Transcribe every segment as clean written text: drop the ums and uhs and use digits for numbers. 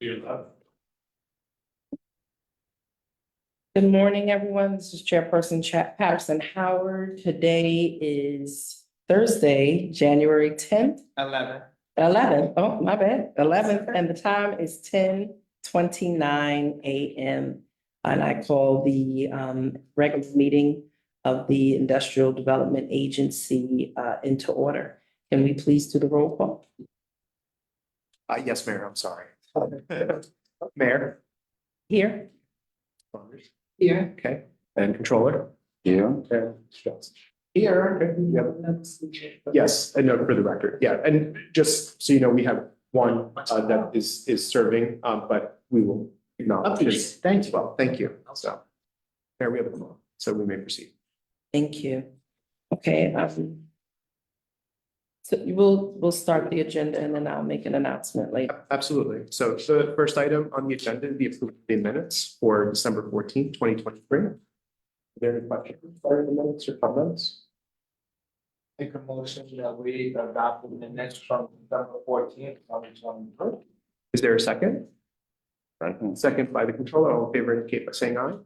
Good morning, everyone. This is Chairperson Patterson Howard. Today is Thursday, January 10th. 11th. Oh, my bad. 11th, and the time is 10:29 a.m. And I call the regular meeting of the Industrial Development Agency into order. Can we please do the roll call? Yes, Mayor, I'm sorry. Mayor? Here. Here. Okay, and Controller? Yeah. And Johnson. Here. Okay. Yep. Yes, a note for the record. Yeah, and just so you know, we have one that is serving, but we will acknowledge his. Thanks. Well, thank you. So, Mayor, we have a call, so we may proceed. Thank you. Okay, so we'll start the agenda and then I'll make an announcement later. Absolutely. So the first item on the agenda is the approval of the minutes for December 14th, 2023. Are there any questions regarding the minutes or comments? Make a motion that we adopt the minutes from December 14th, 2023. Is there a second? Second by the controller. All in favor indicate by saying aye.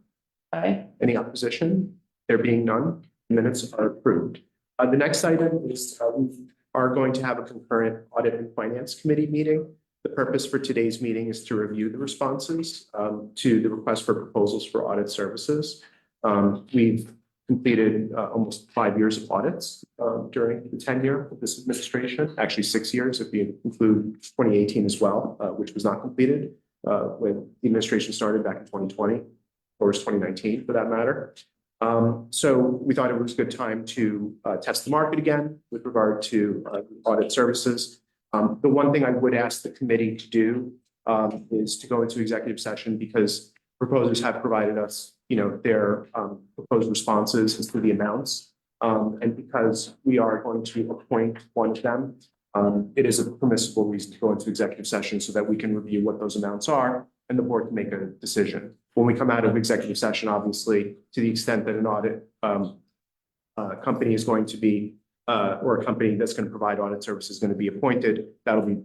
Aye. Any opposition? There being none, minutes are approved. The next item is we are going to have a concurrent audit and finance committee meeting. The purpose for today's meeting is to review the responses to the request for proposals for audit services. We've completed almost 5 years of audits during the tenure of this administration, actually 6 years if we include 2018 as well, which was not completed when the administration started back in 2020, or was 2019 for that matter. So we thought it was a good time to test the market again with regard to audit services. The one thing I would ask the committee to do is to go into executive session because proposers have provided us, their proposed responses as to the amounts. And because we are going to appoint one of them, it is a permissible reason to go into executive session so that we can review what those amounts are and the board can make a decision. When we come out of executive session, obviously, to the extent that an audit company is going to be, or a company that's going to provide audit services is going to be appointed, that'll be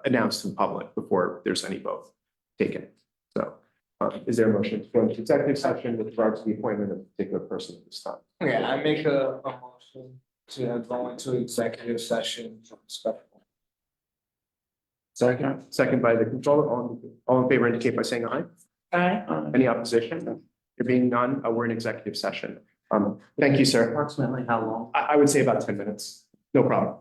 announced to the public before there's any vote taken. So is there a motion to go into executive session with regard to the appointment of a particular person at this time? Yeah, I make a motion to go into executive session. Second by the controller. All in favor indicate by saying aye. Aye. Any opposition? There being none, we're in executive session. Thank you, sir. Approximately how long? I would say about 10 minutes. No problem.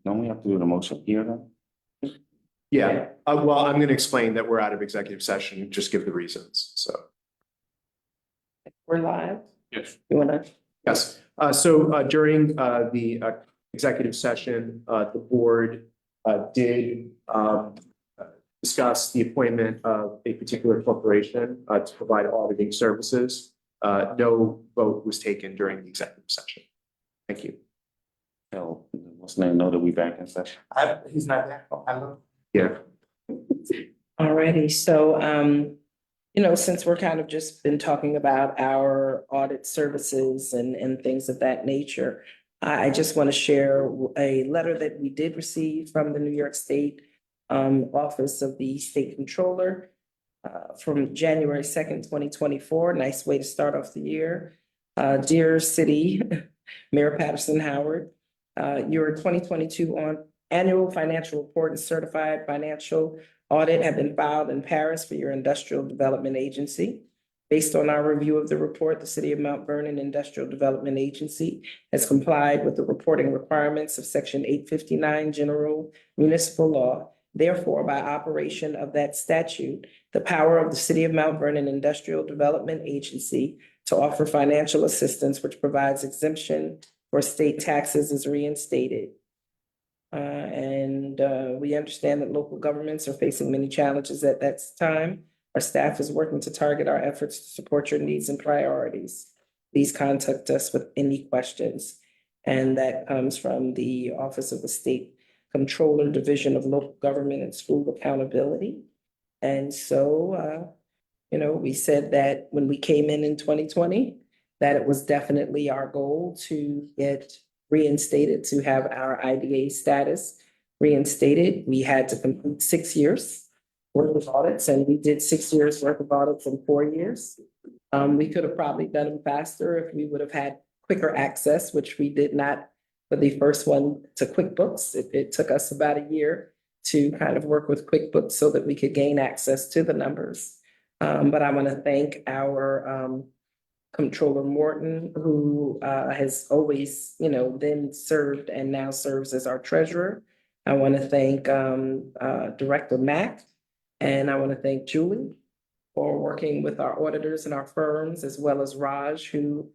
Don't we have to do the motion here then? Yeah, well, I'm going to explain that we're out of executive session, just give the reasons, so. We're live. Yes. You wanna? Yes, so during the executive session, the board did discuss the appointment of a particular corporation to provide auditing services. No vote was taken during the executive session. Thank you. So, what's the name? Know that we back in session? He's not there. I look. Yeah. Alrighty, so, you know, since we're kind of just been talking about our audit services and things of that nature, I just want to share a letter that we did receive from the New York State Office of the State Controller from January 2nd, 2024. Nice way to start off the year. Dear City Mayor Patterson Howard, your 2022 annual financial report and certified financial audit have been filed in Paris for your Industrial Development Agency. Based on our review of the report, the City of Mount Vernon Industrial Development Agency has complied with the reporting requirements of Section 859 General Municipal Law. Therefore, by operation of that statute, the power of the City of Mount Vernon Industrial Development Agency to offer financial assistance which provides exemption for state taxes is reinstated. We understand that local governments are facing many challenges at that time. Our staff is working to target our efforts to support your needs and priorities. Please contact us with any questions. And that comes from the Office of the State Controller, Division of Local Government and School Accountability. And so, you know, we said that when we came in 2020, that it was definitely our goal to get reinstated, to have our IDA status reinstated. We had to complete 6 years worth of audits, and we did 6 years worth of audits in 4 years. We could have probably done them faster if we would have had quicker access, which we did not for the first one to QuickBooks. It took us about a year to kind of work with QuickBooks so that we could gain access to the numbers. But I want to thank our Comptroller Morton, who has always, you know, then served and now serves as our treasurer. I want to thank Director Mack, and I want to thank Julie for working with our auditors and our firms, as well as Raj, who,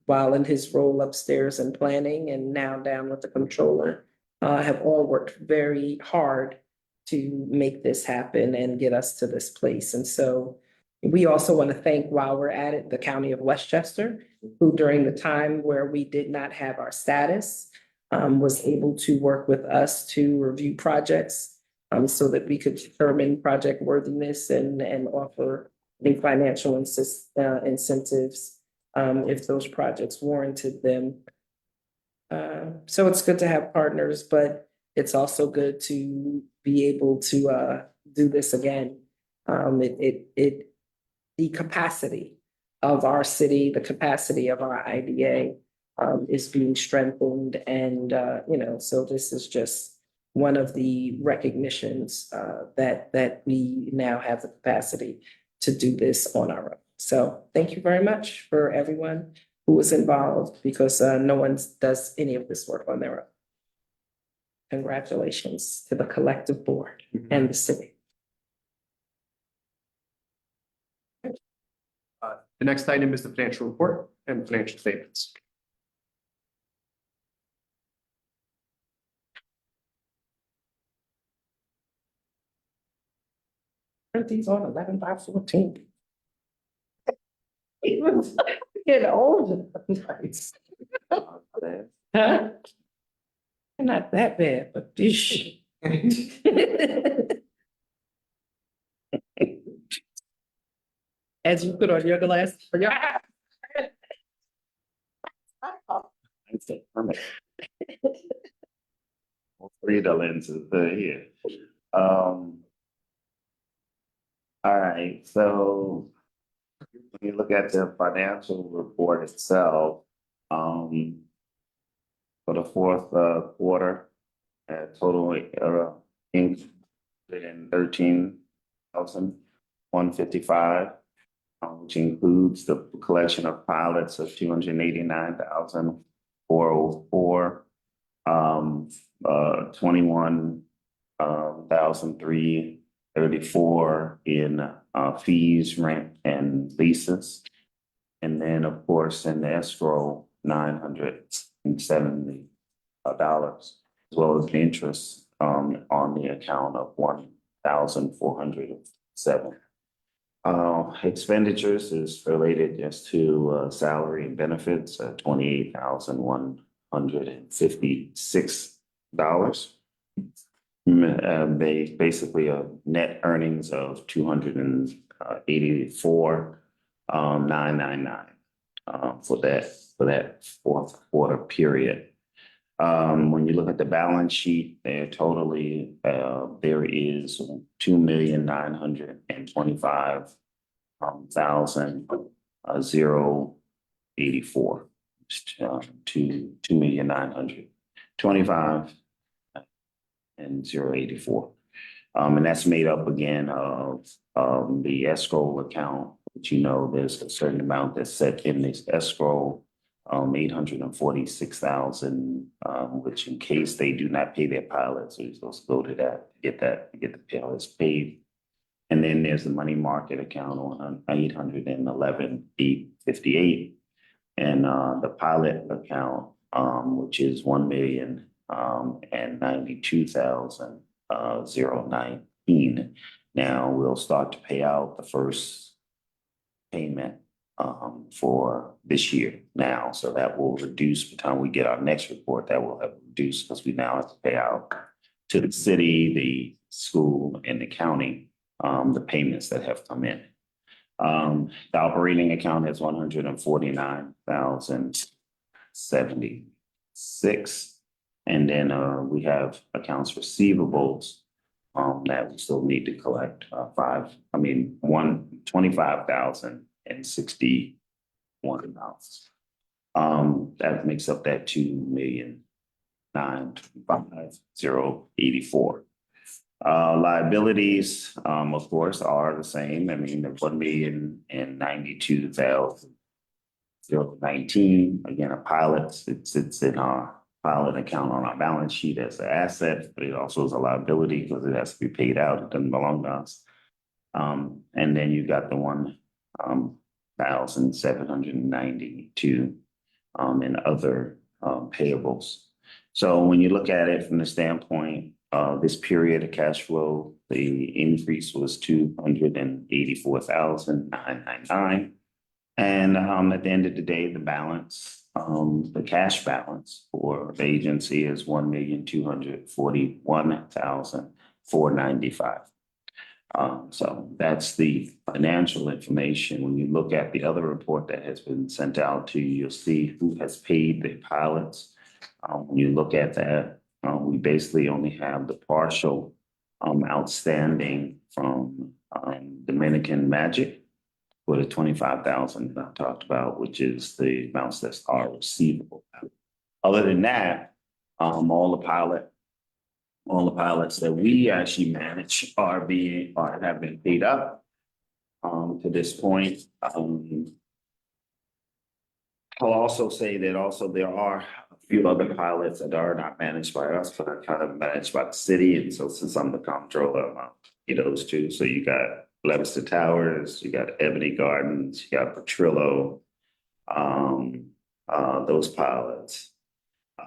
while in his role upstairs in planning and now down with the controller, have all worked very hard to make this happen and get us to this place. And so we also want to thank, while we're at it, the County of Westchester, who during the time where we did not have our status, was able to work with us to review projects so that we could determine project worthiness and offer the financial incentives if those projects warranted them. So it's good to have partners, but it's also good to be able to do this again. The capacity of our city, the capacity of our IDA is being strengthened. And, you know, so this is just one of the recognitions that we now have the capacity to do this on our own. So thank you very much for everyone who was involved, because no one does any of this work on their own. Congratulations to the collective board and the city. The next item is the financial report and financial statements. Aren't these on 11/14? Getting old. Huh? They're not that bad, but dish. As you put on your glasses for your eyes. It's a permit. All three of the lenses are here. All right, so when you look at the financial report itself, for the fourth quarter, total income $113,155, which includes the collection of pilots of $289,404. 21 $1,334 in fees, rent, and leases. And then, of course, in the escrow, $970, as well as interest on the account of $1,407. Expenditures is related just to salary and benefits, $28,156. Basically a net earnings of 284,999 for that fourth quarter period. When you look at the balance sheet, there totally there is 2,925,084 to 2,925 and 084. And that's made up again of the escrow account, which there's a certain amount that's set in this escrow, 846,000, which in case they do not pay their pilots, so you're supposed to go to that, get the pilots paid. And then there's the money market account on 811,858, and the pilot account, which is 1,092,019. Now we'll start to pay out the first payment for this year now. So that will reduce by the time we get our next report, that will have reduced because we now have to pay out to the city, the school, and the county the payments that have come in. The operating account is 149,076. And then we have accounts receivables that we still need to collect 125,061. That makes up that 2,925,084. Liabilities, of course, are the same. I mean, the 1,092,019. Again, a pilot, it sits in our pilot account on our balance sheet as an asset, but it also is a liability because it has to be paid out. It doesn't belong to us. And then you got the 1,792 in other payables. So when you look at it from the standpoint of this period of cash flow, the increase was 284,999. And at the end of the day, the balance, the cash balance for the agency is 1,241,495. So that's the financial information. When you look at the other report that has been sent out to you, you'll see who has paid the pilots. When you look at that, we basically only have the partial outstanding from Dominican Magic for the 25,000 that I talked about, which is the amounts that are receivable. Other than that, all the pilots that we actually manage have been paid up to this point. I'll also say that there are a few other pilots that are not managed by us, but are kind of managed by the city. And so since I'm the comptroller, those two. So you got Levister Towers, you got Ebony Gardens, you got Petrillo, those pilots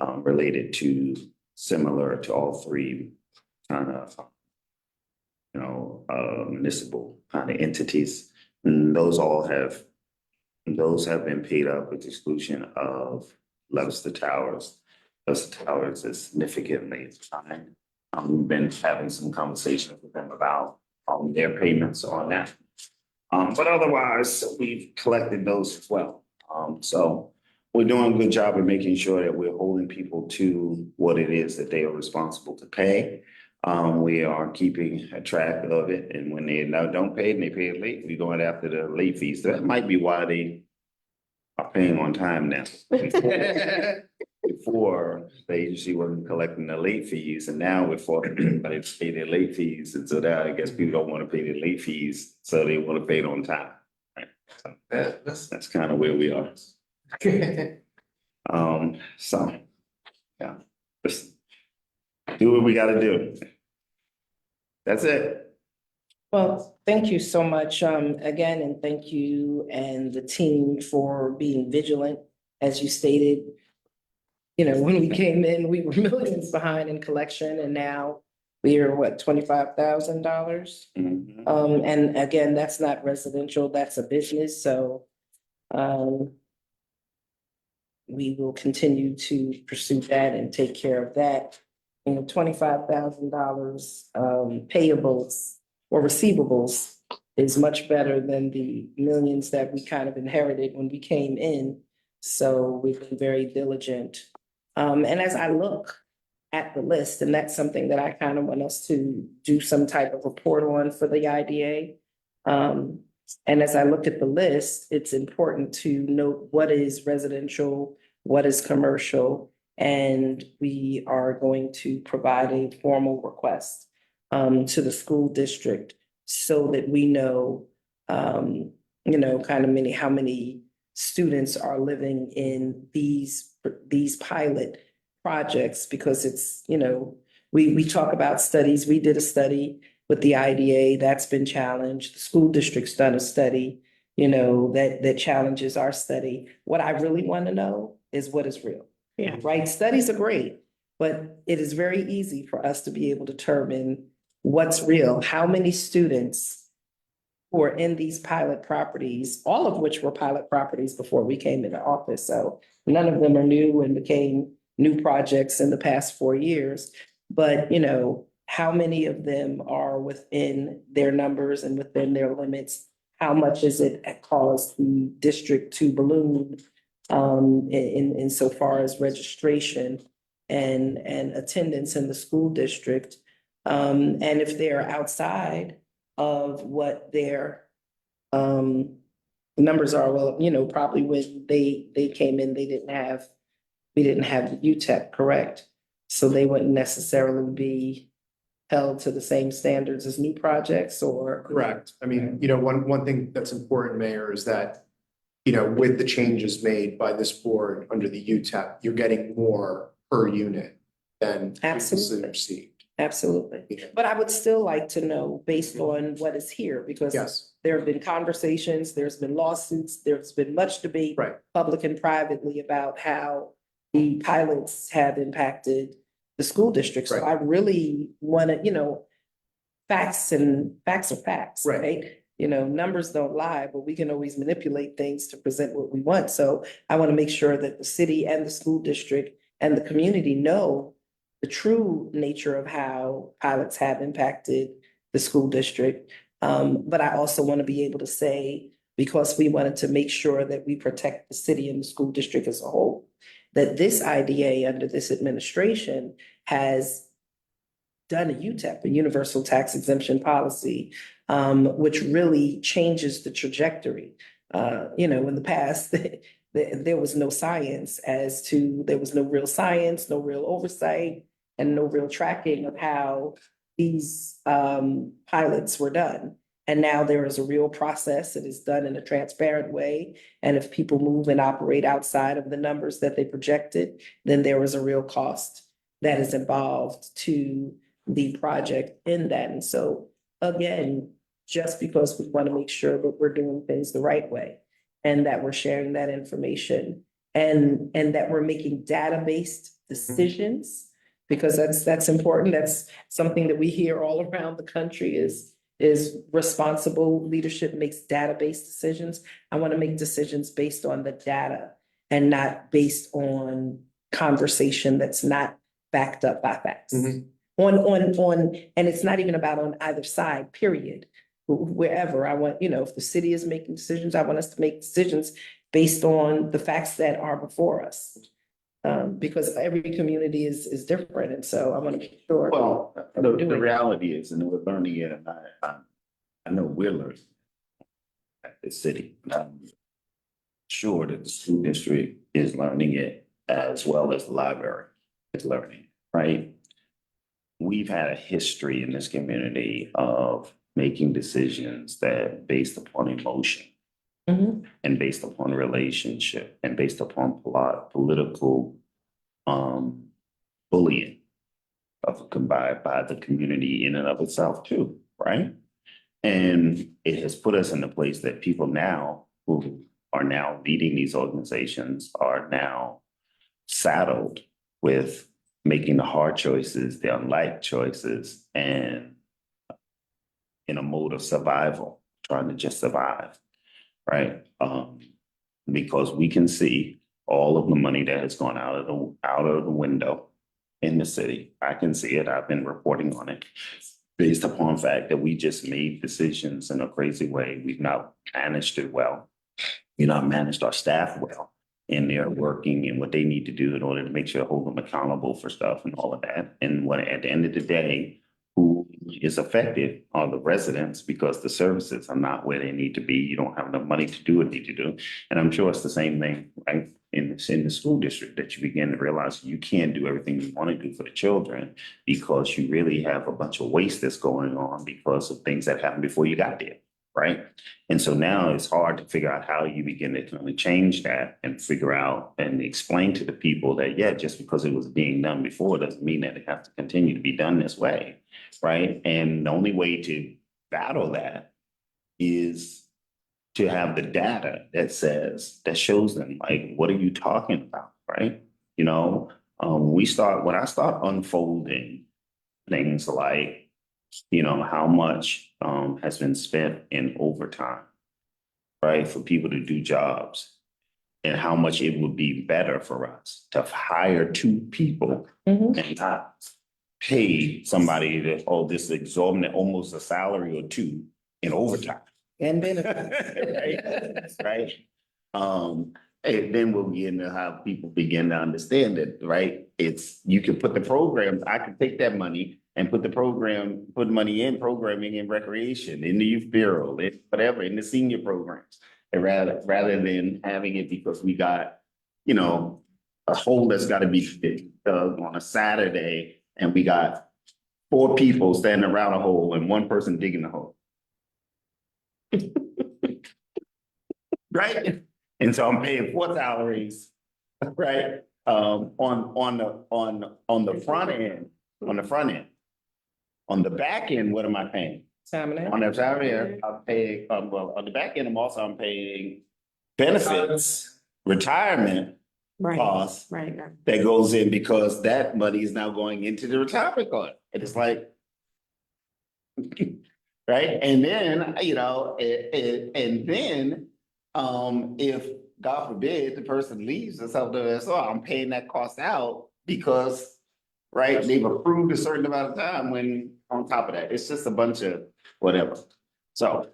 related to similar to all three kind of, municipal kind of entities. And those have been paid up with the exclusion of Levister Towers. Levister Towers is significantly behind. We've been having some conversations with them about their payments on that. But otherwise, we've collected those as well. So we're doing a good job of making sure that we're holding people to what it is that they are responsible to pay. We are keeping a track of it. And when they now don't pay and they pay it late, we're going after the late fees. So that might be why they are paying on time now. Before the agency wasn't collecting the late fees, and now we're forcing everybody to pay their late fees. And so now I guess people don't want to pay their late fees, so they want to pay it on time. Right? So that's kind of where we are. So yeah, Do what we gotta do. That's it. Well, thank you so much, again, and thank you and the team for being vigilant, as you stated. You know, when we came in, we were millions behind in collection, and now we are, what, $25,000? Mhm. And again, that's not residential, that's a business, so, we will continue to pursue that and take care of that. You know, $25,000, payables or receivables is much better than the millions that we kind of inherited when we came in. So we've been very diligent. And as I look at the list, and that's something that I kind of want us to do some type of report on for the IDA. And as I look at the list, it's important to note what is residential, what is commercial, and we are going to provide a formal request to the school district so that we know, kind of how many students are living in these pilot projects, because it's, we talk about studies. We did a study with the IDA that's been challenged. The school district's done a study, that challenges our study. What I really want to know is what is real. Yeah. Right? Studies are great, but it is very easy for us to be able to determine what's real. How many students who are in these pilot properties, all of which were pilot properties before we came into office. So none of them are new and became new projects in the past 4 years. But, how many of them are within their numbers and within their limits? How much is it caused the district to balloon in so far as registration and attendance in the school district? And if they're outside of what their numbers are, well, probably when they came in, we didn't have the UTEP, correct? So they wouldn't necessarily be held to the same standards as new projects, or? Correct. I mean, one thing that's important, Mayor, is that, with the changes made by this board under the UTEP, you're getting more per unit than previously Absolutely. received. Absolutely. Yeah. But I would still like to know based on what is here, because Yes, there have been conversations, there's been lawsuits, there's been much debate, right. public and privately, about how the pilots have impacted the school district. So Right. I really want to, facts are facts, Right. right? Numbers don't lie, but we can always manipulate things to present what we want. So I want to make sure that the city and the school district and the community know the true nature of how pilots have impacted the school district. But I also want to be able to say, because we wanted to make sure that we protect the city and the school district as a whole, that this IDA under this administration has done a UTEP, a universal tax exemption policy, which really changes the trajectory. In the past, there was no science there was no real science, no real oversight, and no real tracking of how these pilots were done. And now there is a real process that is done in a transparent way. And if people move and operate outside of the numbers that they projected, then there is a real cost that is involved to the project in that. And so, again, just because we want to make sure that we're doing things the right way and that we're sharing that information and that we're making data-based decisions, because that's important. That's something that we hear all around the country is responsible leadership makes data-based decisions. I want to make decisions based on the data and not based on conversation that's not backed up by facts. Mhm. And it's not even about on either side, period. Wherever I want, if the city is making decisions, I want us to make decisions based on the facts that are before us. Because every community is different, and so I want to make sure. Well, that we're the doing it. reality is, and we're learning it, and I know we're learning at the city. And I'm sure that the school district is learning it as well as the library is learning, right? We've had a history in this community of making decisions that based upon emotion Mhm. and based upon relationship and based upon political bullying. combined by the community in and of itself too, right? And it has put us in a place that people now who are now leading these organizations are now saddled with making the hard choices, the unliked choices, and in a mode of survival, trying to just survive, right? Because we can see all of the money that has gone out of the window in the city. I can see it. I've been reporting on it based upon the fact that we just made decisions in a crazy way. We've not managed it well. We've not managed our staff well. And they're working and what they need to do in order to make sure to hold them accountable for stuff and all of that. And when at the end of the day, who is affected are the residents because the services are not where they need to be. You don't have enough money to do what you need to do. And I'm sure it's the same thing, right? In the school district that you begin to realize you can't do everything you want to do for the children because you really have a bunch of waste that's going on because of things that happened before you got there, right? And so now it's hard to figure out how you begin to kind of change that and figure out and explain to the people that, yeah, just because it was being done before doesn't mean that it has to continue to be done this way, right? And the only way to battle that is to have the data that shows them, like, what are you talking about, right? You know, when I start unfolding things like, you know, how much has been spent in overtime, right, for people to do jobs, and how much it would be better for us to hire two people and not pay somebody that, oh, this exorbitant, almost a salary or two in overtime. And benefits. Right? And then we'll begin to have people begin to understand it, right? It's, you can put the programs, I can take that money and put money in programming and recreation, in the youth bureau, whatever, in the senior programs. And rather than having it because we got, you know, a hole that's got to be dug on a Saturday and we got 4 people standing around a hole and 1 person digging the hole. Right? And so I'm paying 4 salaries, right? On the front end. On the back end, what am I paying? On the side end, I'm paying, well, on the back end, I'm paying benefits, retirement costs that goes in because that money is now going into the retirement fund. And it's like, right? And then, you know, and then if God forbid the person leaves or something, so I'm paying that cost out because, right, they've approved a certain amount of time when on top of that, it's just a bunch of whatever. So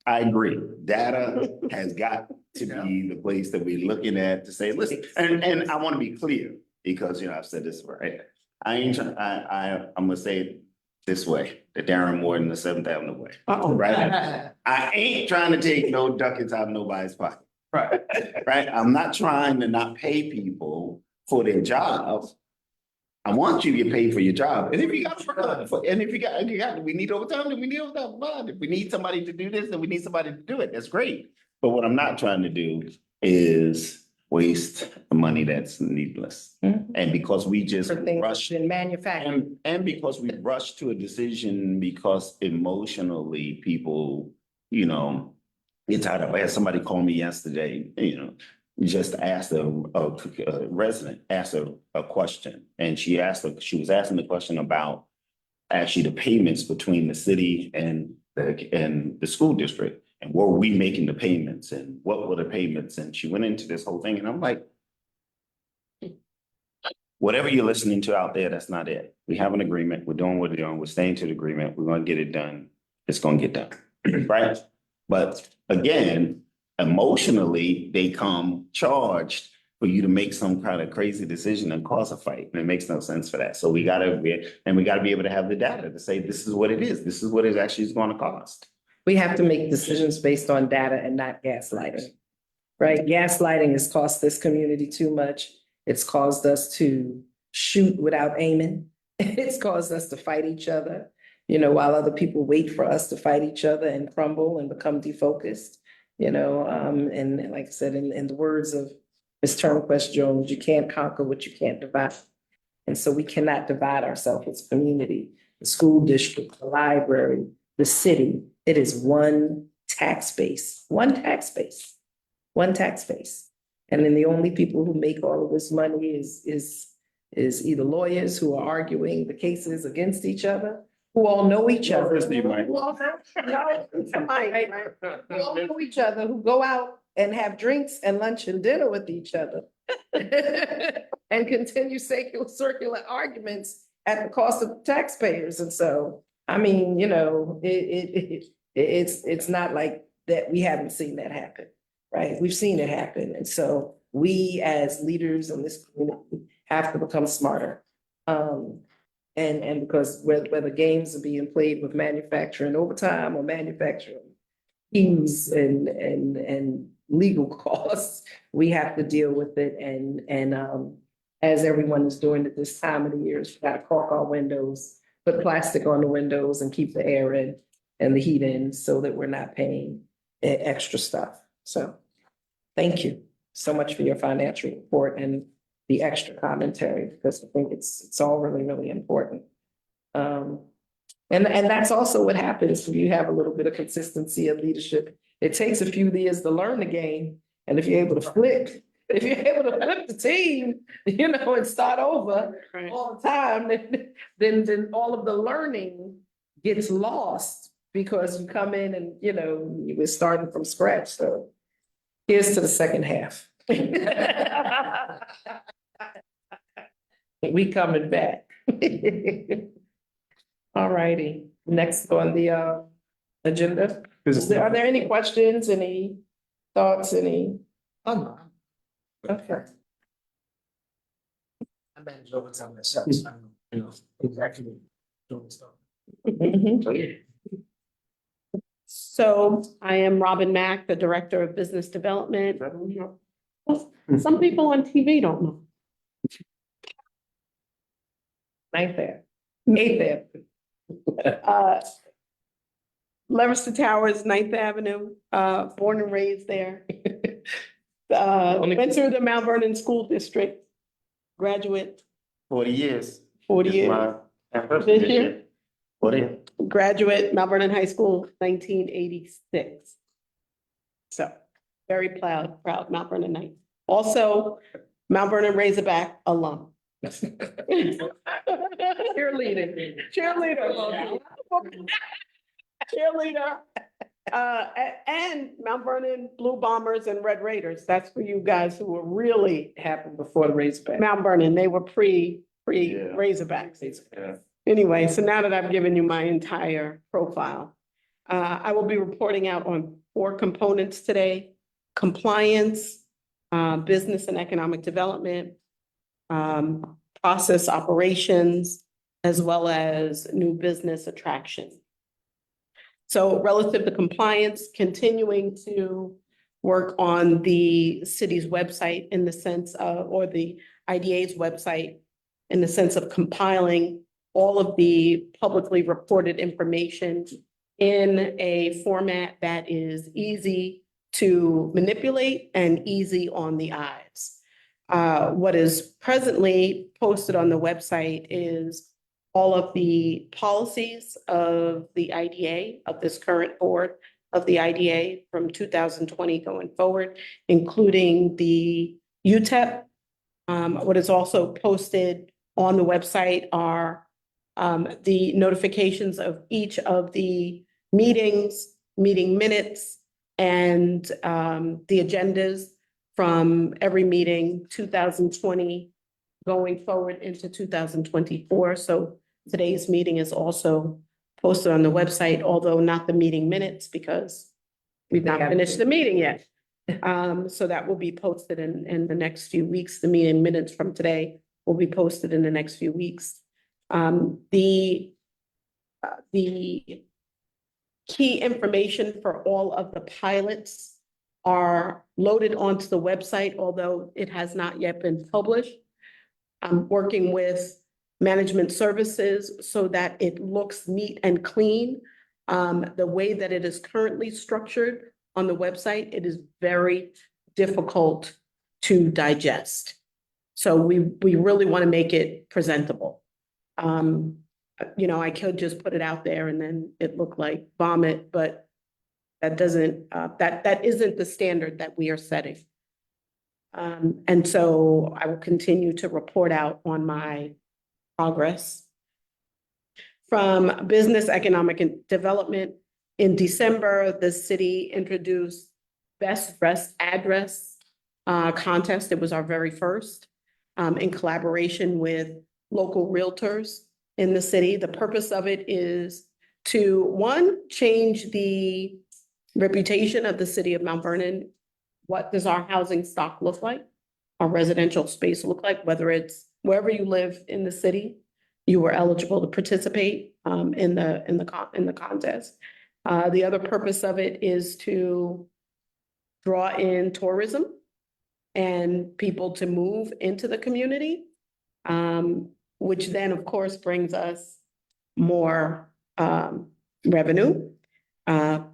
I agree. Data has got to be the place that we're looking at to say, listen, and I want to be clear because, you know, I've said this right. I'm gonna say it this way, the Darren Morton, the 7th Avenue way. Right? I ain't trying to take no ducats out of nobody's pocket. Right. Right. I'm not trying to not pay people for their jobs. I want you to get paid for your job. And if you got we need overtime, then we need overtime. But if we need somebody to do this, then we need somebody to do it. That's great. But what I'm not trying to do is waste money that's needless. And because we just rush in manufacturing. And because we rush to a decision because emotionally people, you know, get tired of. I had somebody call me yesterday, you know, just asked a resident, asked a question. And she was asking the question about actually the payments between the city and the school district. And were we making the payments and what were the payments? And she went into this whole thing and I'm like, whatever you're listening to out there, that's not it. We have an agreement. We're doing what we're doing. We're staying to the agreement. We're going to get it done. It's going to get done. Right? But again, emotionally, they come charged for you to make some kind of crazy decision and cause a fight. And it makes no sense for that. So we got to be able to have the data to say, this is what it is. This is what it actually is going to cost. We have to make decisions based on data and not gaslighting, right? Gaslighting has cost this community too much. It's caused us to shoot without aiming. It's caused us to fight each other, you know, while other people wait for us to fight each other and crumble and become defocused, you know, and like I said, in the words of Ms. Turnquest Jones, you can't conquer what you can't divide. And so we cannot divide ourselves as a community, the school district, the library, the city. It is one tax base, one tax base, one tax base. And then the only people who make all of this money is either lawyers who are arguing the cases against each other, who all know each other. Who all know each other, who go out and have drinks and lunch and dinner with each other. And continue circular arguments at the cost of taxpayers. And so, I mean, you know, it's not like that we haven't seen that happen, right? We've seen it happen. And so we as leaders in this community have to become smarter. And because whether games are being played with manufacturing overtime or manufacturing fees and legal costs, we have to deal with it. And as everyone is doing at this time of the year, we gotta caulk our windows, put plastic on the windows and keep the air in and the heat in so that we're not paying extra stuff. So thank you so much for your financial report and the extra commentary, because I think it's all really, really important. And that's also what happens when you have a little bit of consistency of leadership. It takes a few years to learn the game. And if you're able to flip the team, you know, and start over all the time, then all of the learning gets lost because you come in and, you know, you were starting from scratch. So here's to the second half. We coming back. All righty, next on the agenda. Are there any questions, any thoughts, any? Oh, no. Okay. I manage overtime myself, so I don't, you know, exactly doing stuff. Mhm. So I am Robin Mack, the Director of Business Development. Some people on TV don't know. Ninth there, eighth there. Leominster Towers, Ninth Avenue, born and raised there. Went through the Mount Vernon School District, graduate, 40 years. 40 It's years. my anniversary This this year? year. 40. Graduate, Mount Vernon High School, 1986. So very proud Mount Vernon Knight. Also, Mount Vernon Razorback alum. Cheerleading. Cheerleader. Cheerleader. And Mount Vernon Blue Bombers and Red Raiders. That's for you guys who were really Happened before the Razorback. Mount Vernon. They were pre Yeah. Razorbacks. Yeah. Anyway, so now that I've given you my entire profile, I will be reporting out on 4 components today: compliance, business and economic development, process operations, as well as new business attraction. So relative to compliance, continuing to work on the city's website in the sense of, or the IDA's website, in the sense of compiling all of the publicly reported information in a format that is easy to manipulate and easy on the eyes. What is presently posted on the website is all of the policies of the IDA, of this current board of the IDA from 2020 going forward, including the UTEP. What is also posted on the website are the notifications of each of the meetings, meeting minutes, and the agendas from every meeting, 2020 going forward into 2024. So today's meeting is also posted on the website, although not the meeting minutes because we've not finished the meeting yet. So that will be posted in the next few weeks. The meeting minutes from today will be posted in the next few weeks. The key information for all of the pilots are loaded onto the website, although it has not yet been published. I'm working with management services so that it looks neat and clean. The way that it is currently structured on the website, it is very difficult to digest. So we really want to make it presentable. I could just put it out there and then it looked like vomit, but that doesn't, that isn't the standard that we are setting. And so I will continue to report out on my progress. From business, economic and development, in December, the city introduced best dressed address contest. It was our very first in collaboration with local realtors in the city. The purpose of it is to, one, change the reputation of the city of Mount Vernon. What does our housing stock look like? Our residential space look like, whether it's wherever you live in the city, you were eligible to participate in the contest. The other purpose of it is to draw in tourism and people to move into the community, which then, of course, brings us more revenue,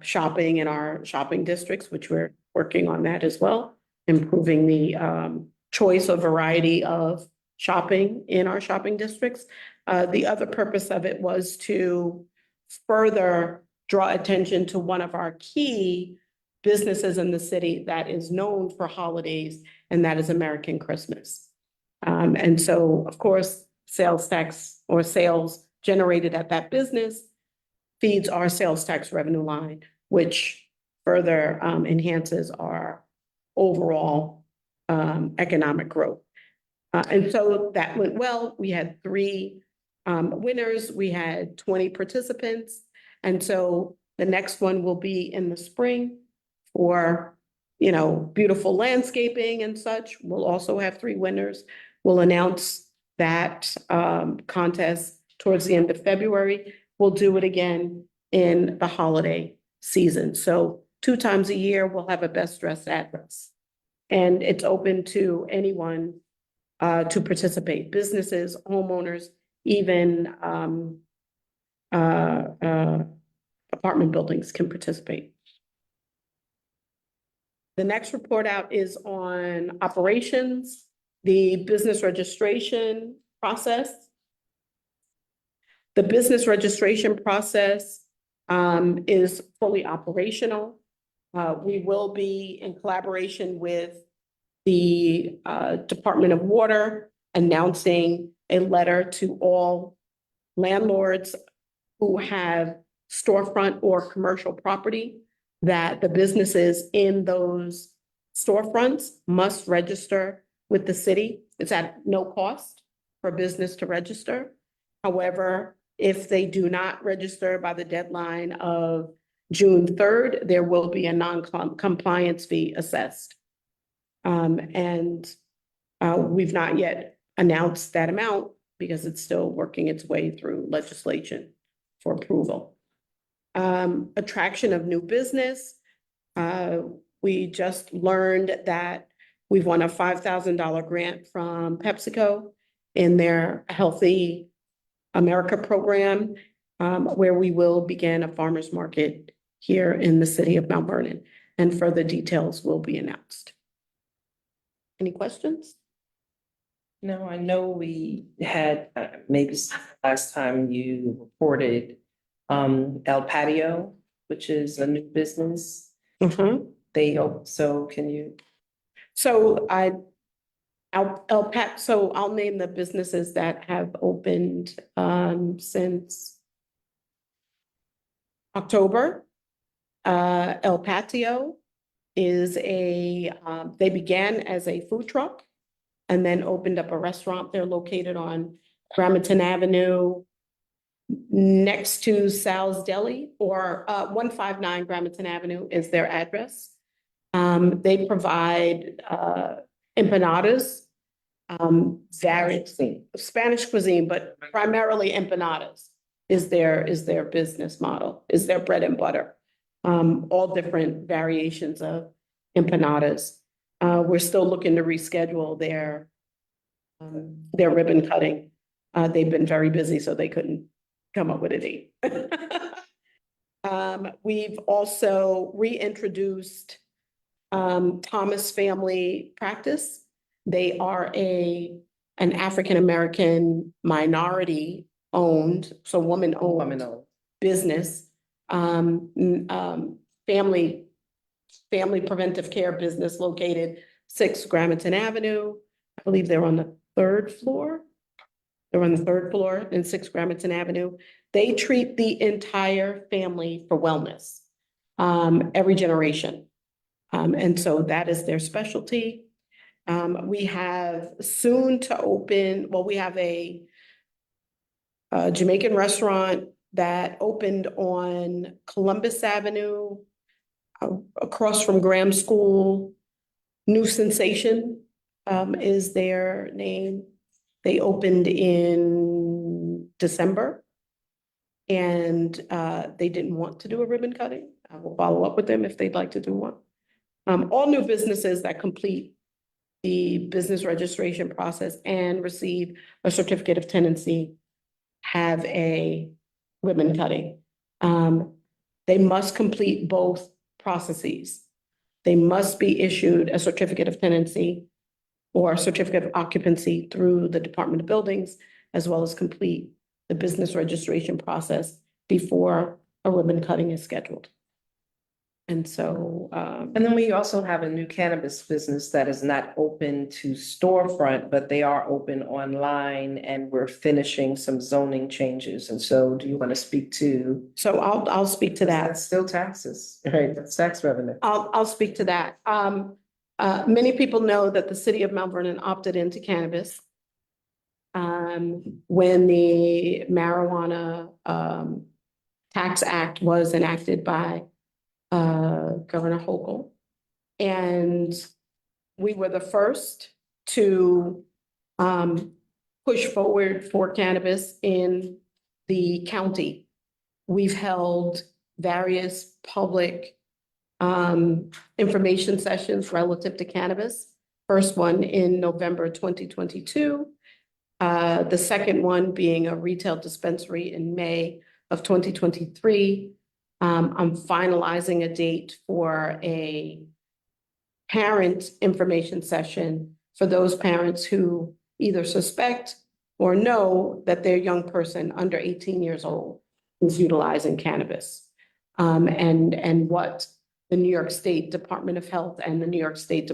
shopping in our shopping districts, which we're working on that as well, improving the choice or variety of shopping in our shopping districts. The other purpose of it was to further draw attention to one of our key businesses in the city that is known for holidays, and that is American Christmas. And so, of course, sales tax or sales generated at that business feeds our sales tax revenue line, which further enhances our overall economic growth. And so that went well. We had 3 winners. We had 20 participants. And so the next one will be in the spring for, beautiful landscaping and such. We'll also have 3 winners. We'll announce that contest towards the end of February. We'll do it again in the holiday season. So 2 times a year, we'll have a best dressed address. And it's open to anyone to participate, businesses, homeowners, even apartment buildings can participate. The next report out is on operations, the business registration process. The business registration process is fully operational. We will be in collaboration with the Department of Water announcing a letter to all landlords who have storefront or commercial property that the businesses in those storefronts must register with the city. It's at no cost for business to register. However, if they do not register by the deadline of June 3rd, there will be a non-compliance fee assessed. We've not yet announced that amount because it's still working its way through legislation for approval. Attraction of new business. We just learned that we've won a $5,000 grant from PepsiCo in their Healthy America program, where we will begin a farmer's market here in the city of Mount Vernon, and further details will be announced. Any questions? No, I know we had, maybe last time you reported El Patio, which is a new business. So can you? So I'll name the businesses that have opened since October. El Patio is they began as a food truck and then opened up a restaurant. They're located on Bremerton Avenue next to Sal's Deli, or 159 Bremerton Avenue is their address. They provide empanadas, various Spanish cuisine, but primarily empanadas is their business model, is their bread and butter. All different variations of empanadas. We're still looking to reschedule their ribbon cutting. They've been very busy, so they couldn't come up with a date. We've also reintroduced Thomas Family Practice. They are an African-American minority owned, so woman Women owned owned. business. Family preventive care business located 6 Gramerton Avenue. I believe they're on the 3rd floor. They're on the 3rd floor in 6 Gramerton Avenue. They treat the entire family for wellness, every generation. And so that is their specialty. We have soon to open, well, we have a Jamaican restaurant that opened on Columbus Avenue, across from Graham School. New Sensation is their name. They opened in December. And they didn't want to do a ribbon cutting. I will follow up with them if they'd like to do one. All new businesses that complete the business registration process and receive a certificate of tenancy have a ribbon cutting. They must complete both processes. They must be issued a certificate of tenancy or a certificate of occupancy through the Department of Buildings, as well as complete the business registration process before a ribbon cutting is scheduled. And so, And then we also have a new cannabis business that is not open to storefront, but they are open online, and we're finishing some zoning changes. And so do you want to speak to? so I'll speak to that. That's still taxes, right? That's tax revenue. I'll speak to that. Many people know that the city of Mount Vernon opted into cannabis when the marijuana tax act was enacted by Governor Hochul. And we were the first to push forward for cannabis in the county. We've held various public information sessions relative to cannabis. First one in November 2022. The second one being a retail dispensary in May of 2023. I'm finalizing a date for a parent information session for those parents who either suspect or know that their young person under 18 years old is utilizing cannabis. And what the New York State Department of Health and the New York State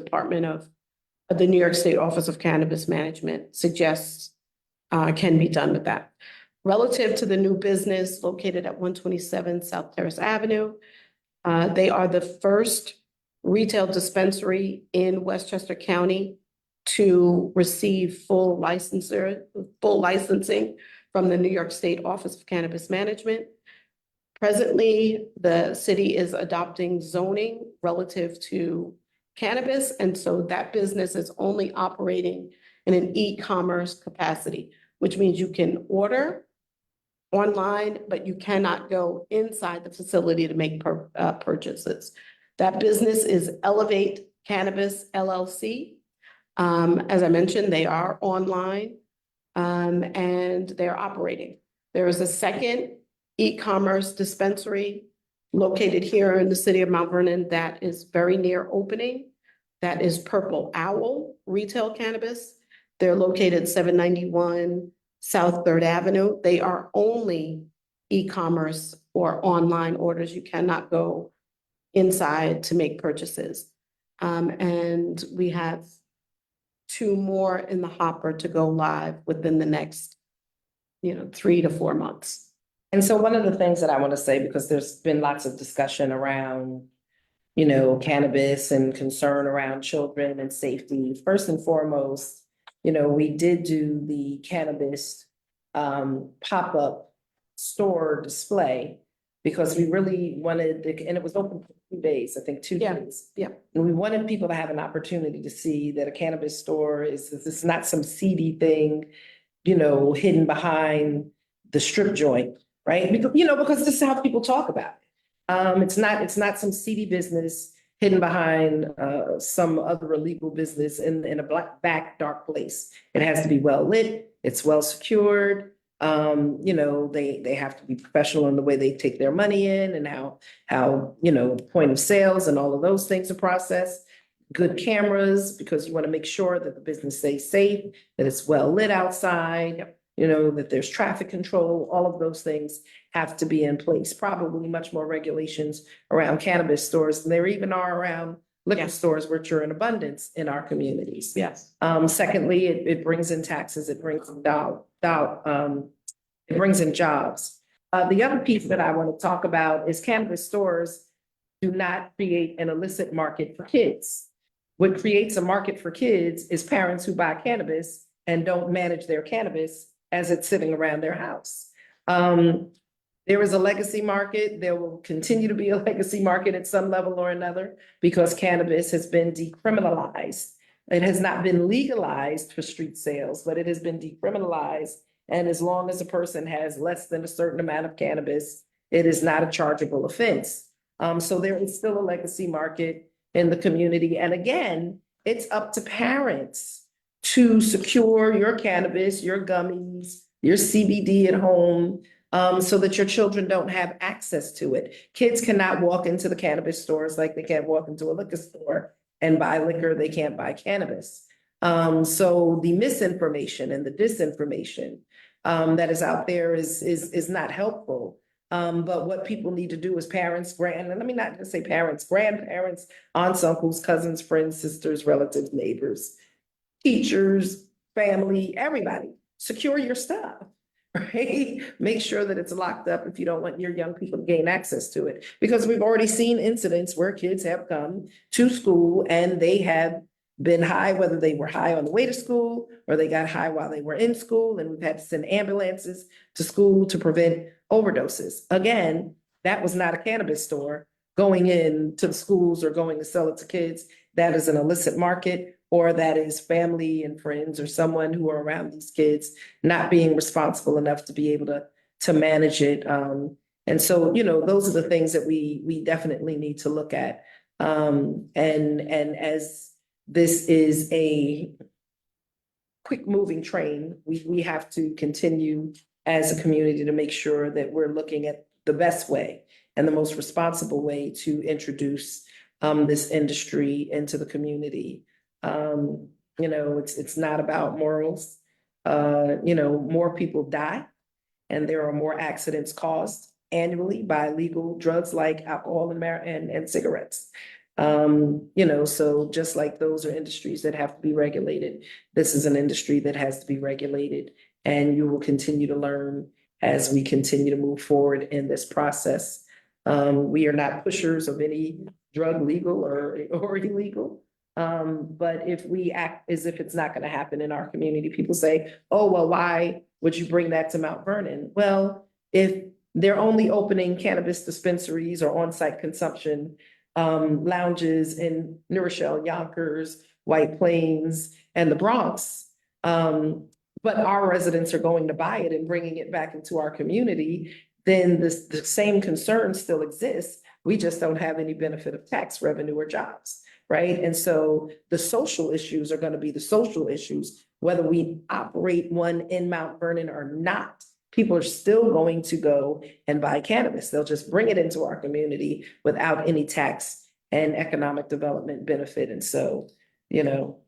Office of Cannabis Management suggests can be done with that. Relative to the new business located at 127 South Terrace Avenue, they are the first retail dispensary in Westchester County to receive full licensing from the New York State Office of Cannabis Management. Presently, the city is adopting zoning relative to cannabis, and so that business is only operating in an e-commerce capacity, which means you can order online, but you cannot go inside the facility to make purchases. That business is Elevate Cannabis LLC. As I mentioned, they are online and they're operating. There is a second e-commerce dispensary located here in the city of Mount Vernon that is very near opening. That is Purple Owl Retail Cannabis. They're located 791 South 3rd Avenue. They are only e-commerce or online orders. You cannot go inside to make purchases. And we have 2 more in the hopper to go live within the next, 3 to 4 months. And so one of the things that I want to say, because there's been lots of discussion around, cannabis and concern around children and safety. First and foremost, we did do the cannabis pop-up store display because we really wanted, and it was open for 2 days, I think 2 Yeah, days. yeah. And we wanted people to have an opportunity to see that a cannabis store is not some seedy thing, hidden behind the strip joint, right? Because this is how people talk about it. It's not some seedy business hidden behind some other illegal business in a back dark place. It has to be well lit, it's well secured. They have to be professional in the way they take their money in and how point of sales and all of those things are processed. good cameras because you want to make sure that the business stays safe, that it's well lit outside, you know, that there's traffic control, all of those things have to be in place. Probably much more regulations around cannabis stores than there even are around liquor Yes. stores, which are in abundance in our communities. Yes. Secondly, it brings in taxes, it brings in it brings in jobs. The other piece that I want to talk about is cannabis stores do not create an illicit market for kids. What creates a market for kids is parents who buy cannabis and don't manage their cannabis as it's sitting around their house. There is a legacy market. There will continue to be a legacy market at some level or another because cannabis has been decriminalized. It has not been legalized for street sales, but it has been decriminalized. And as long as a person has less than a certain amount of cannabis, it is not a chargeable offense. So there is still a legacy market in the community. And again, it's up to parents to secure your cannabis, your gummies, your CBD at home, so that your children don't have access to it. Kids cannot walk into the cannabis stores like they can't walk into a liquor store and buy liquor, they can't buy cannabis. So the misinformation and the disinformation that is out there is not helpful. But what people need to do is parents, and let me not just say parents, grandparents, aunts, uncles, cousins, friends, sisters, relatives, neighbors, teachers, family, everybody, secure your stuff, right? Make sure that it's locked up if you don't want your young people to gain access to it. Because we've already seen incidents where kids have come to school and they have been high, whether they were high on the way to school or they got high while they were in school, and we've had to send ambulances to school to prevent overdoses. Again, that was not a cannabis store going in to the schools or going to sell it to kids. That is an illicit market, or that is family and friends or someone who are around these kids not being responsible enough to be able to manage it. And so, you know, those are the things that we definitely need to look at. And as this is a quick moving train, we have to continue as a community to make sure that we're looking at the best way and the most responsible way to introduce this industry into the community. You know, it's not about morals. You know, more people die and there are more accidents caused annually by illegal drugs like alcohol and cigarettes. You know, so just like those are industries that have to be regulated, this is an industry that has to be regulated, and you will continue to learn as we continue to move forward in this process. We are not pushers of any drug, legal or illegal. But if we act as if it's not going to happen in our community, people say, oh, well, why would you bring that to Mount Vernon? Well, if they're only opening cannabis dispensaries or on-site consumption lounges in New Rochelle, Yonkers, White Plains, and the Bronx, but our residents are going to buy it and bringing it back into our community, then the same concern still exists. We just don't have any benefit of tax revenue or jobs, right? And so the social issues are going to be the social issues, whether we operate one in Mount Vernon or not. People are still going to go and buy cannabis. They'll just bring it into our community without any tax and economic development benefit. And so, you know,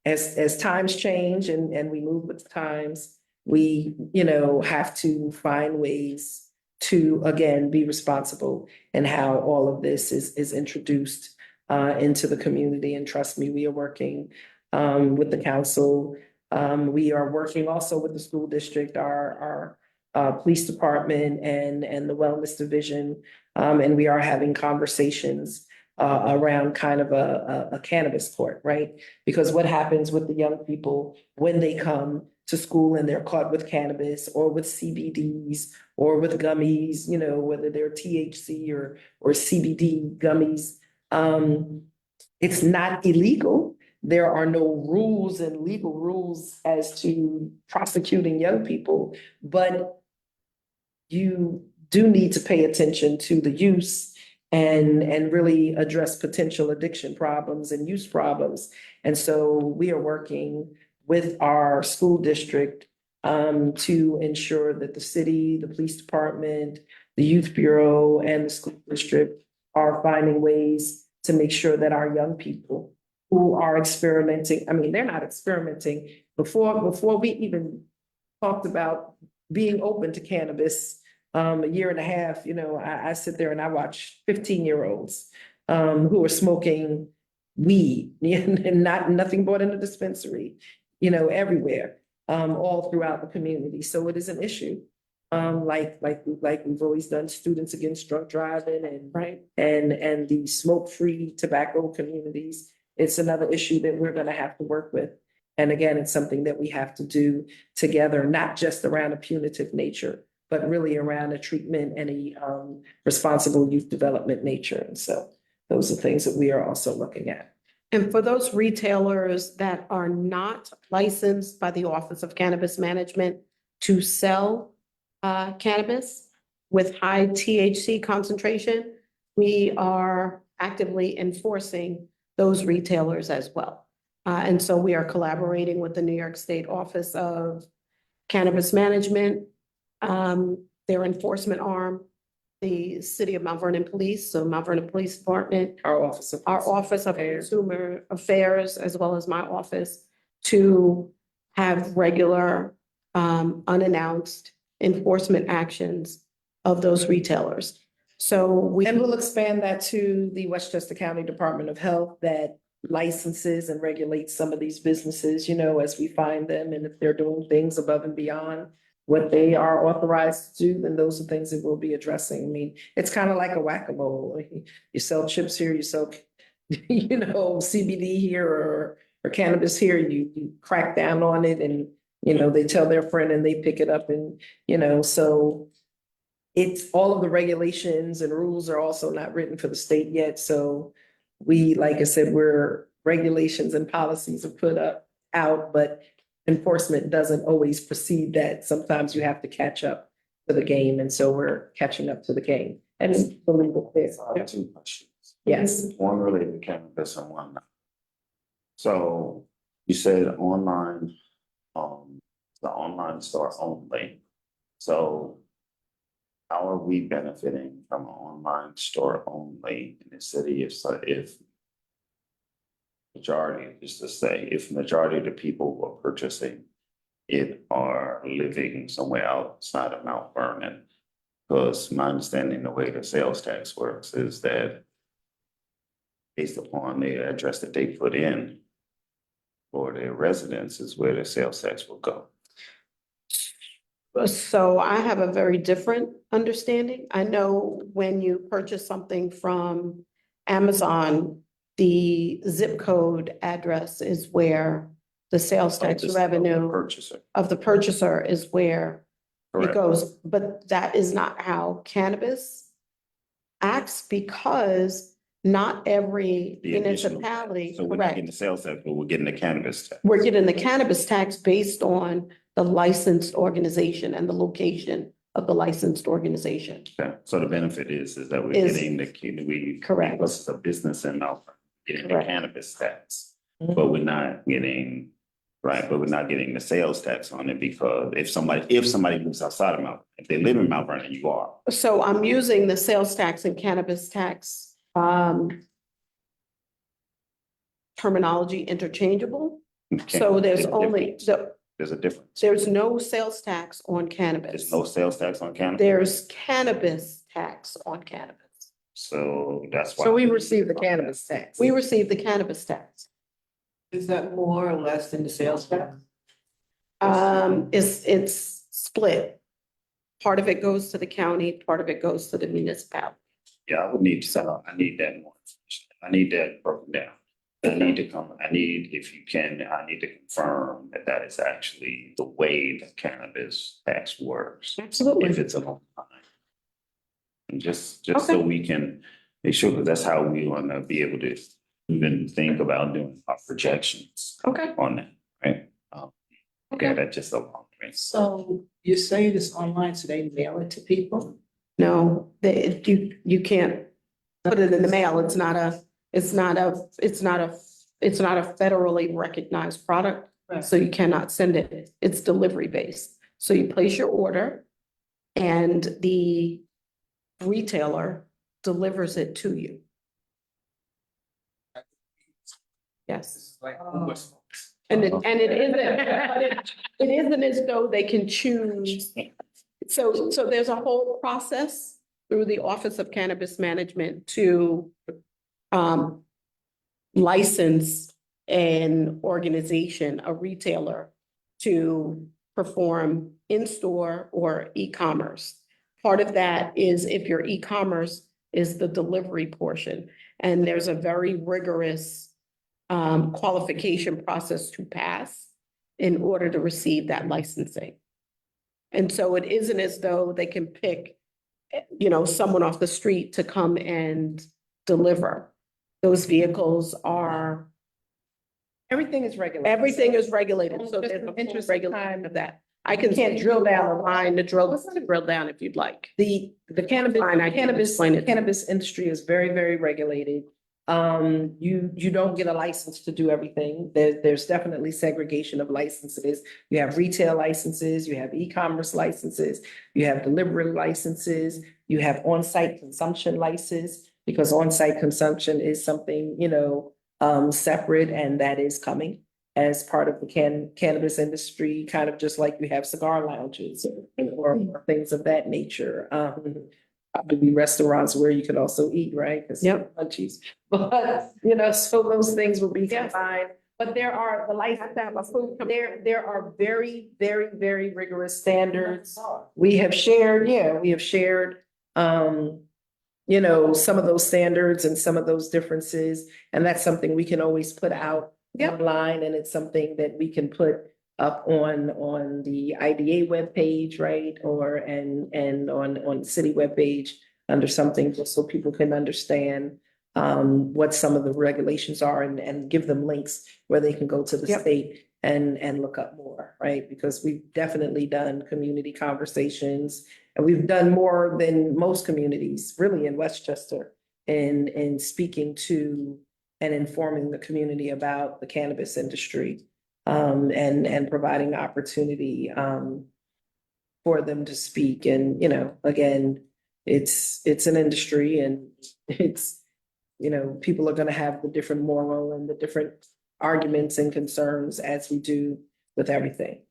as times change and we move with the times, we, you know, have to find ways to, again, be responsible in how all of this is introduced into the community. And trust me, we are working with the council. We are working also with the school district, our police department and the wellness division. And we are having conversations around kind of a cannabis court, right? Because what happens with the young people when they come to school and they're caught with cannabis or with CBDs or with gummies, you know, whether they're THC or CBD gummies, it's not illegal. There are no rules and legal rules as to prosecuting young people, but you do need to pay attention to the use and really address potential addiction problems and use problems. And so we are working with our school district to ensure that the city, the police department, the youth bureau, and the school district are finding ways to make sure that our young people who are experimenting. I mean, they're not experimenting. Before we even talked about being open to cannabis, a year and a half, I sit there and I watch 15-year-olds who are smoking weed and nothing bought in a dispensary, everywhere, all throughout the community. So it is an issue. Like we've always done, students against drunk driving and Right. and the smoke-free tobacco communities. It's another issue that we're gonna have to work with. And again, it's something that we have to do together, not just around a punitive nature, but really around a treatment and a responsible youth development nature. And so those are things that we are also looking at. And for those retailers that are not licensed by the Office of Cannabis Management to sell cannabis with high THC concentration, we are actively enforcing those retailers as well. And so we are collaborating with the New York State Office of Cannabis Management, their enforcement arm, the City of Mount Vernon Police, so Mount Vernon Police Department, Our Office of Consumer Affairs, as well as my office, to have regular, unannounced enforcement actions of those retailers. So And we'll expand that to the Westchester County Department of Health that licenses and regulates some of these businesses, as we find them, and if they're doing things above and beyond what they are authorized to do, then those are things that we'll be addressing. I mean, it's kind of like a whack-a-mole. You sell chips here, you sell, CBD here or cannabis here, you crack down on it and, they tell their friend and they pick it up and, so it's all of the regulations and rules are also not written for the state yet. So we, like I said, regulations and policies are put out, but enforcement doesn't always precede that. Sometimes you have to catch up to the game. And so we're catching up to the game and believe it there. I have two questions. Yes. One related to cannabis and one not. So you said online, the online store only. So how are we benefiting from an online store only in the city if majority, just to say, if majority of the people who are purchasing it are living somewhere outside of Mount Vernon? Because my understanding, the way the sales tax works is that based upon the address that they put in for their residence is where the sales tax will go. So I have a very different understanding. I know when you purchase something from Amazon, the zip code address is where the sales tax revenue Purchaser. of the purchaser is where it Correct. goes. But that is not how cannabis acts, because not every The additional- municipality, So we're not getting correct. the sales tax, but we're getting the cannabis tax. We're getting the cannabis tax based on the licensed organization and the location of the licensed organization. Okay, so the benefit is that we're Is- getting the Correct. Because it's a business in Mount Vernon, getting the Correct. cannabis tax, Mhm. but we're not getting, right, but we're not getting the sales tax on it because if somebody moves outside of Mount, if they live in Mount Vernon, you are. So I'm using the sales tax and cannabis tax terminology interchangeable. Okay, So there's there's a only, difference. There's a difference. there's no sales tax on cannabis. There's no sales tax on cannabis. There's cannabis tax on cannabis. So that's why. So we receive the cannabis tax. We receive the cannabis tax. Is that more or less than the sales tax? It's split. Part of it goes to the county, part of it goes to the municipality. Yeah, I would need to, I need that more. I need that broken down. I need, if you can, I need to confirm that that is actually the way the cannabis tax works. Absolutely. If it's a long time. And just so we can make sure, because that's how we want to be able to even think about doing our projections Okay. on that, right? Okay. Yeah, that's just a long range. So you say this online, so they mail it to people? No, you can't put it in the mail. It's not a federally recognized product. Right. So you cannot send it. It's delivery based. So you place your order and the retailer delivers it to you. Yes. This is like Uber smokes. And it isn't, but it isn't as though they can choose. So there's a whole process through the Office of Cannabis Management to license an organization, a retailer, to perform in-store or e-commerce. Part of that is if your e-commerce is the delivery portion, and there's a very rigorous qualification process to pass in order to receive that licensing. And so it isn't as though they can pick, someone off the street to come and deliver. Those vehicles are, Everything is regulated. everything is regulated, so Just there's in a full interest of regulation time, of that. I can can't drill down a line to drill down if you'd like. The cannabis, Fine, I can explain it. cannabis industry is very, very regulated. You don't get a license to do everything. There's definitely segregation of licenses. You have retail licenses, you have e-commerce licenses, you have delivery licenses, you have on-site consumption license, because on-site consumption is something, separate, and that is coming as part of the cannabis industry, kind of just like you have cigar lounges or things of that nature. Probably restaurants where you could also eat, right? 'Cause Yep. munchies. But, so those things will be combined. But there are the license, there are very, very, very rigorous standards. We have shared, some of those standards and some of those differences. And that's something we can always put out online, and it's something that we can put up on the IDA webpage, right? And on the city webpage under something, just so people can understand what some of the regulations are, and give them links where they can go to the state and look up more, right? Because we've definitely done community conversations, and we've done more than most communities, really, in Westchester, in speaking to and informing the community about the cannabis industry, and providing opportunity for them to speak. And, again, it's an industry, and it's, people are gonna have the different moral and the different arguments and concerns, as we do with everything.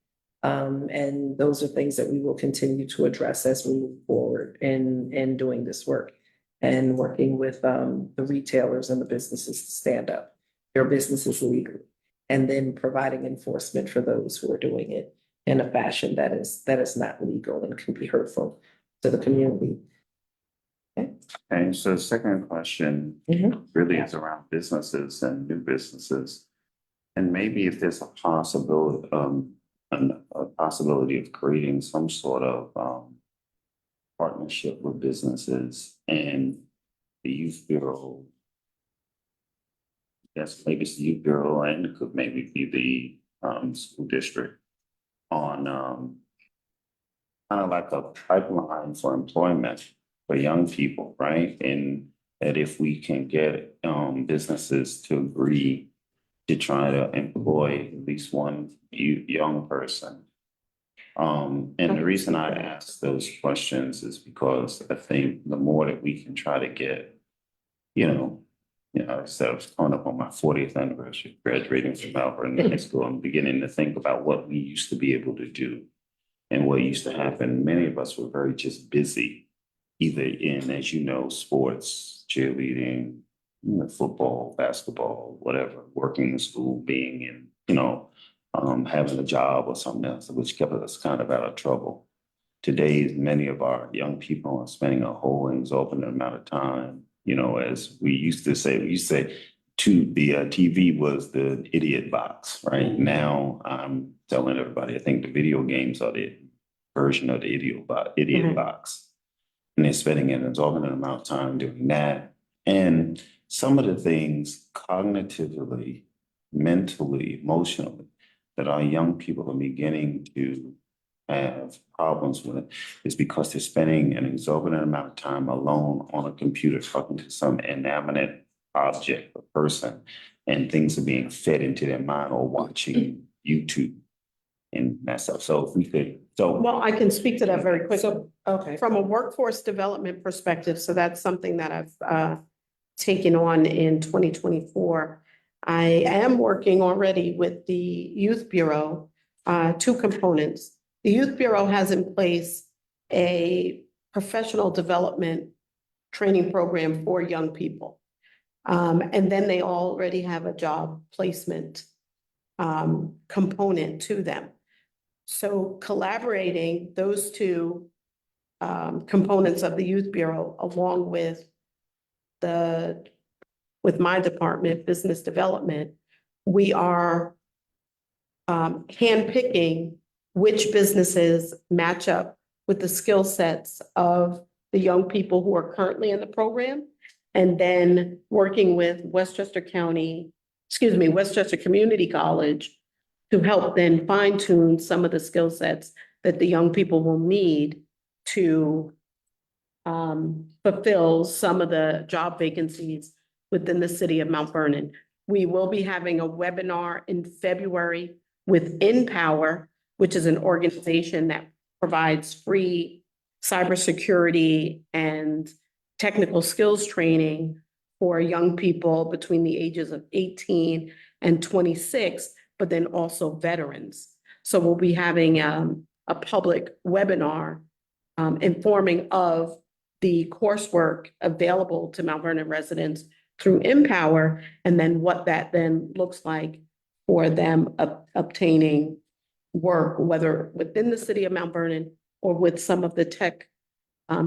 And those are things that we will continue to address as we move forward in doing this work, and working with the retailers and the businesses to stand up their businesses legally, and then providing enforcement for those who are doing it in a fashion that is not legal and can be hurtful to the community. And so the second question Mhm. really is around businesses and new businesses. And maybe if there's a possibility of creating some sort of partnership with businesses and the youth bureau. Yes, maybe it's the youth bureau, and it could maybe be the school district on kind of like a pipeline for employment for young people, right? And that if we can get businesses to agree to try to employ at least one young person. And the reason I ask those questions is because I think the more that we can try to get, instead of coming up on my 40th anniversary, graduating from Alberta High School, I'm beginning to think about what we used to be able to do and what used to happen. Many of us were very just busy, either in, as you know, sports, cheerleading, football, basketball, whatever, working in school, being in, having a job or something else, which kept us kind of out of trouble. Today, many of our young people are spending a whole exorbitant amount of time, as we used to say, the TV was the idiot box, right? Mm-hmm. Now I'm telling everybody, I think the video games are the version of the idiot mm-hmm. box. And they're spending an exorbitant amount of time doing that. And some of the things cognitively, mentally, emotionally, that our young people are beginning to have problems with is because they're spending an exorbitant amount of time alone on a computer talking to some inanimate object or person, and things are being fed into their mind, or watching YouTube and that stuff. So if we could, well, I can speak to that very quickly. So, okay. From a workforce development perspective, so that's something that I've taken on in 2024. I am working already with the Youth Bureau, two components. The Youth Bureau has in place a professional development training program for young people. And then they already have a job placement component to them. So collaborating those two components of the Youth Bureau along with my department, business development, we are handpicking which businesses match up with the skill sets of the young people who are currently in the program. And then working with Westchester Community College to help then fine tune some of the skill sets that the young people will need to fulfill some of the job vacancies within the city of Mount Vernon. We will be having a webinar in February with Empower, which is an organization that provides free cybersecurity and technical skills training for young people between the ages of 18 and 26, but then also veterans. So we'll be having a public webinar informing of the coursework available to Mount Vernon residents through Empower, and then what that then looks like for them obtaining work, whether within the city of Mount Vernon or with some of the tech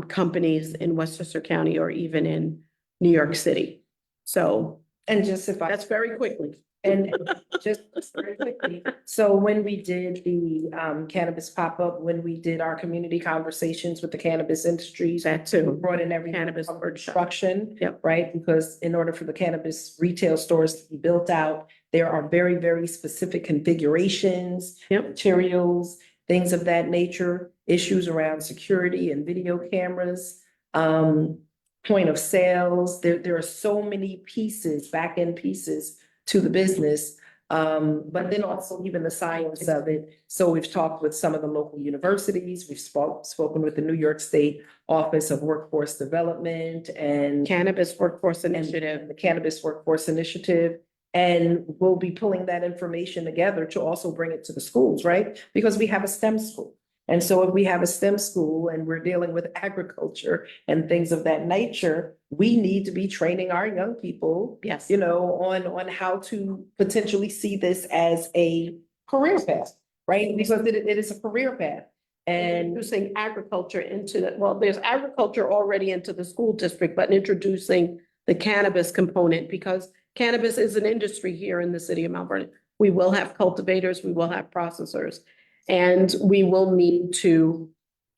companies in Westchester County or even in New York City. So And just if I. that's very quickly. And just very quickly, so when we did the cannabis pop-up, when we did our community conversations with the cannabis industries, That too. brought in every Cannabis from workshop. construction. Yep. Right, because in order for the cannabis retail stores to be built out, there are very, very specific configurations. Yep. Materials, things of that nature, issues around security and video cameras. Point of sales, there are so many pieces, back-end pieces to the business. But then also even the science of it. So we've talked with some of the local universities, we've spoken with the New York State Office of Workforce Development and Cannabis Workforce and Initiative. the Cannabis Workforce Initiative. And we'll be pulling that information together to also bring it to the schools, right? Because we have a STEM school. And so if we have a STEM school and we're dealing with agriculture and things of that nature, we need to be training our young people, Yes. you know, on how to potentially see this as a career path, right? Because it is a career path. And Introducing agriculture into the, well, there's agriculture already into the school district, but introducing the cannabis component because cannabis is an industry here in the city of Mount Vernon. We will have cultivators, we will have processors, and we will need to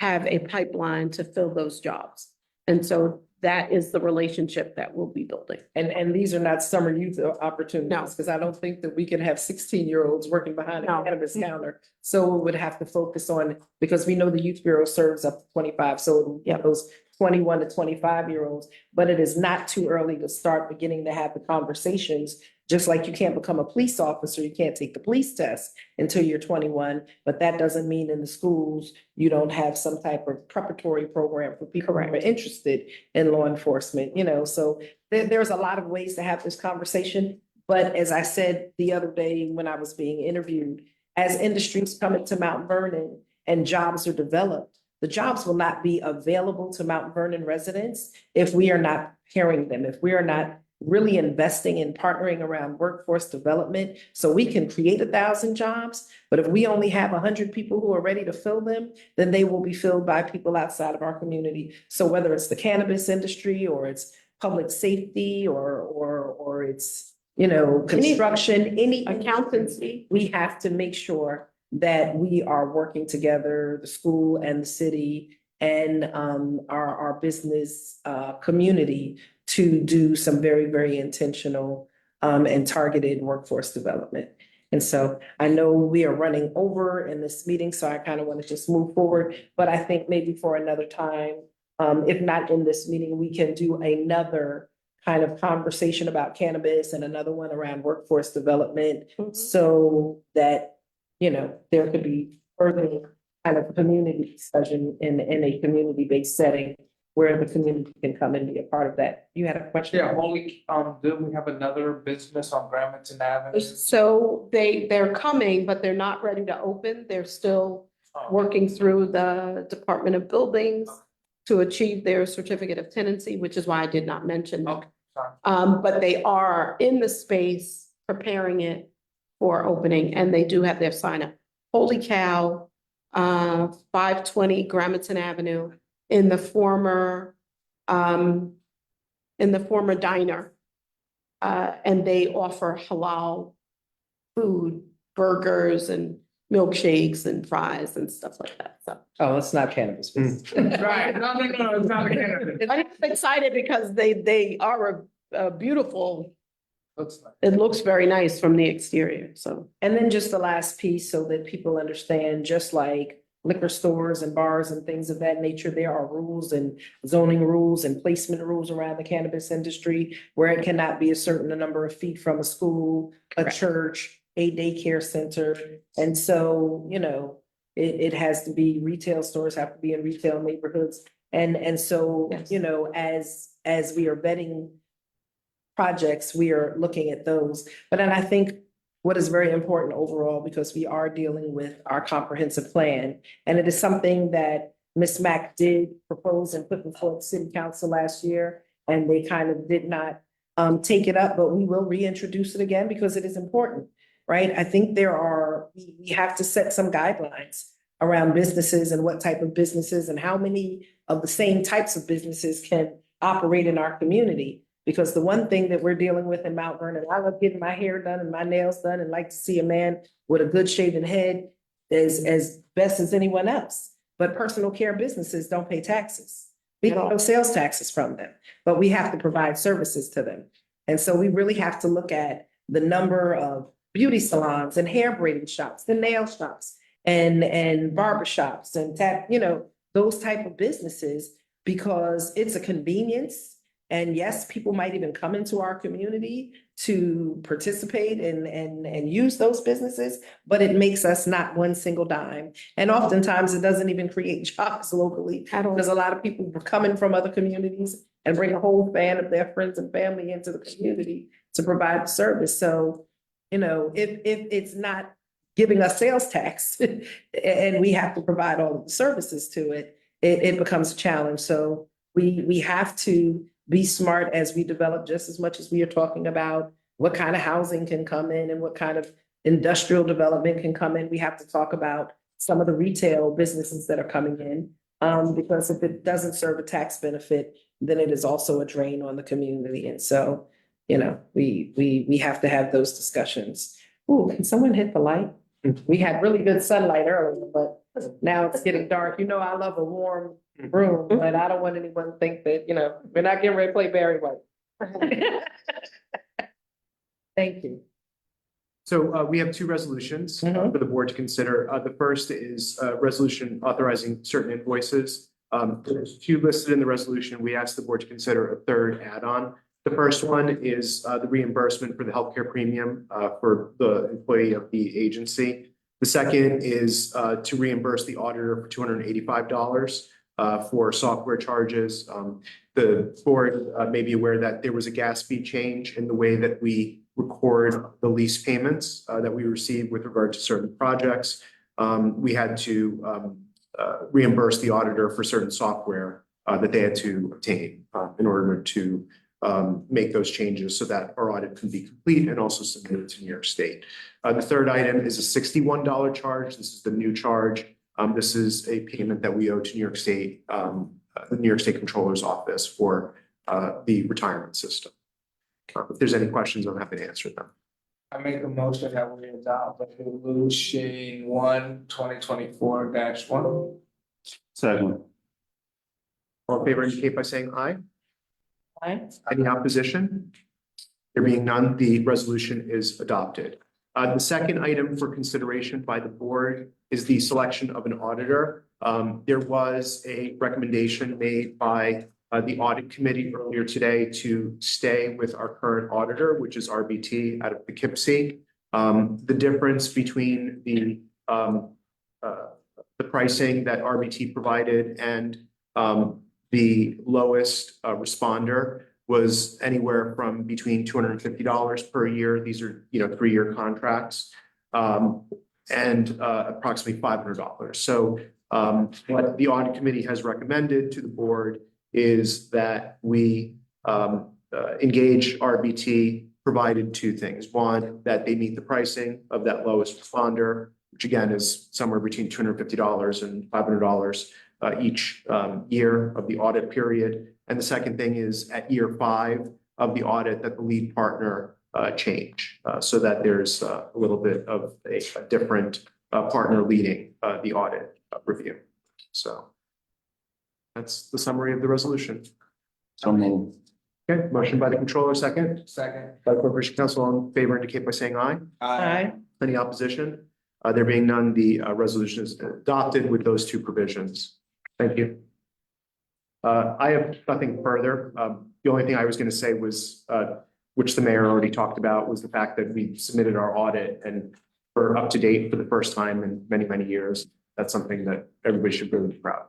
have a pipeline to fill those jobs. And so that is the relationship that we'll be building. And these are not summer youth opportunities, No. because I don't think that we can have 16-year-olds working behind a No. cannabis counter. So we would have to focus on, because we know the Youth Bureau serves up to 25, so it'll get those 21 to 25-year-olds. But it is not too early to start beginning to have the conversations. Just like you can't become a police officer, you can't take the police test until you're 21, but that doesn't mean in the schools, you don't have some type of preparatory program for people who are interested in law enforcement, you know, so there's a lot of ways to have this conversation. But as I said the other day when I was being interviewed, as industries come into Mount Vernon and jobs are developed, the jobs will not be available to Mount Vernon residents if we are not preparing them, if we are not really investing in partnering around workforce development so we can create 1,000 jobs. But if we only have 100 people who are ready to fill them, then they will be filled by people outside of our community. So whether it's the cannabis industry or it's public safety or it's, you know, construction, any Accountancy. we have to make sure that we are working together, the school and the city and our business community to do some very, very intentional and targeted workforce development. And so I know we are running over in this meeting, so I kind of want to just move forward. But I think maybe for another time, if not in this meeting, we can do another kind of conversation about cannabis and another one around workforce development so that, you know, there could be further kind of community discussion in a community-based setting where the community can come and be a part of that. You had a question? Yeah, only, do we have another business on Gramerton Avenue? So they're coming, but they're not ready to open. They're still Oh, working through the Department of Buildings to achieve their certificate of tenancy, which is why I did not mention that. Okay, sorry. But they are in the space preparing it for opening, and they do have their sign up. Holy Cow, 520 Gramerton Avenue in the former diner. And they offer halal food, burgers and milkshakes and fries and stuff like that, so. Oh, it's not cannabis. business. Right, no, it's not a cannabis. I'm excited because they are a beautiful, Looks like. it looks very nice from the exterior, so. And then just the last piece so that people understand, just like liquor stores and bars and things of that nature, there are rules and zoning rules and placement rules around the cannabis industry where it cannot be a certain number of feet from a school, a Correct. church, a daycare center. And so, you know, it has to be, retail stores have to be in retail neighborhoods. And so, Yes. you know, as we are vetting projects, we are looking at those. But then I think what is very important overall, because we are dealing with our comprehensive plan, and it is something that Ms. Mack did propose and put before the city council last year, and they kind of did not take it up, but we will reintroduce it again because it is important, right? I think we have to set some guidelines around businesses and what type of businesses and how many of the same types of businesses can operate in our community. Because the one thing that we're dealing with in Mount Vernon, I love getting my hair done and my nails done and like to see a man with a good shaven head as best as anyone else. But personal care businesses don't pay taxes. We get no sales taxes from them, but we have to provide services to them. And so we really have to look at the number of beauty salons and hair braiding shops, the nail shops and barber shops and those type of businesses, because it's a convenience. And yes, people might even come into our community to participate and use those businesses, but it makes us not one single dime. And oftentimes it doesn't even create jobs locally. At all. Because a lot of people are coming from other communities and bring a whole fan of their friends and family into the community to provide the service. So, you know, if it's not giving us sales tax and we have to provide all of the services to it, it becomes a challenge. So we have to be smart as we develop, just as much as we are talking about what kind of housing can come in and what kind of industrial development can come in. We have to talk about some of the retail businesses that are coming in. Because if it doesn't serve a tax benefit, then it is also a drain on the community. And so, you know, we have to have those discussions. Ooh, can someone hit the light? We had really good sunlight earlier, but now it's getting dark. You know, I love a warm room, but I don't want anyone to think that, you know, we're not getting ready to play Barry White. Thank you. So we have two resolutions Mhm. for the board to consider. The first is a resolution authorizing certain invoices. There's two listed in the resolution. We asked the board to consider a third add-on. The first one is the reimbursement for the healthcare premium for the employee of the agency. The second is to reimburse the auditor for $285 for software charges. The board may be aware that there was a gas fee change in the way that we record the lease payments that we receive with regard to certain projects. We had to reimburse the auditor for certain software that they had to obtain in order to make those changes so that our audit can be complete and also submitted to New York State. The third item is a $61 charge. This is the new charge. This is a payment that we owe to New York State, the New York State Controller's Office for the retirement system. If there's any questions, I'm happy to answer them. I make a motion that we adopt resolution 1/2024-1. Second. All in favor indicate by saying aye. Aye. Any opposition? There being none, the resolution is adopted. The second item for consideration by the board is the selection of an auditor. There was a recommendation made by the audit committee earlier today to stay with our current auditor, which is RBT out of Poughkeepsie. The difference between the pricing that RBT provided and the lowest responder was anywhere from between $250 per year. These are, 3-year contracts. And approximately $500. So what the audit committee has recommended to the board is that we engage RBT, provided two things. One, that they meet the pricing of that lowest responder, which again is somewhere between $250 and $500 each year of the audit period. And the second thing is at year 5 of the audit that the lead partner change so that there's a little bit of a different partner leading the audit review. So that's the summary of the resolution. So moved. Okay, motion by the controller, second. Second. By the Corporation Council, all in favor indicate by saying aye. Aye. Any opposition? There being none, the resolution is adopted with those two provisions. Thank you. I have nothing further. The only thing I was going to say was, which the mayor already talked about, was the fact that we submitted our audit and we're up to date for the first time in many, many years. That's something that everybody should really be proud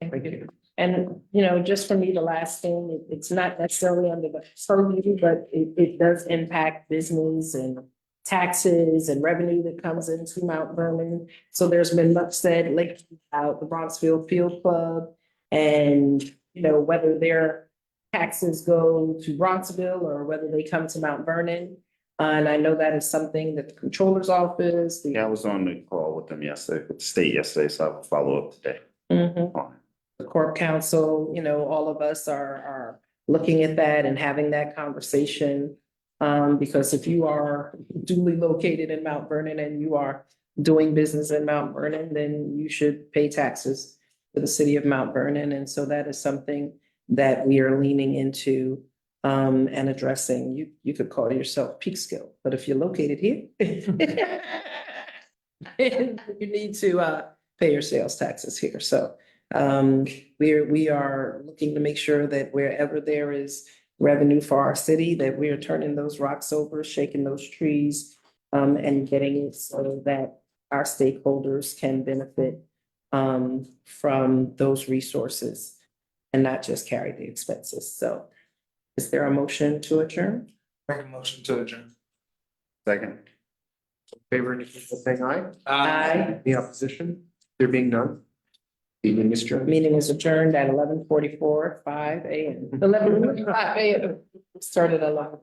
of. Thank you. And, just for me, the last thing, it's not necessarily under the purview, but it does impact business and taxes and revenue that comes into Mount Vernon. So there's been much said lately about the Bronxville Field Club and, whether their taxes go to Bronxville or whether they come to Mount Vernon. And I know that is something that the controller's office. Yeah, I was on the call with them yesterday, with the state yesterday, so I will follow up today Mhm. on it. The Corp Council, all of us are looking at that and having that conversation. Because if you are duly located in Mount Vernon and you are doing business in Mount Vernon, then you should pay taxes to the city of Mount Vernon. And so that is something that we are leaning into and addressing. You could call yourself Peekskill, but if you're located here, you need to pay your sales taxes here. So we are looking to make sure that wherever there is revenue for our city, that we are turning those rocks over, shaking those trees, and getting it so that our stakeholders can benefit from those resources and not just carry the expenses. So is there a motion to adjourn? Make a motion to adjourn. Second. Favor indicate by saying aye. Aye. Any opposition? There being none, the meeting is adjourned. Meeting is adjourned at 11:44, 5 a.m. 11:45 a.m. Started at 11.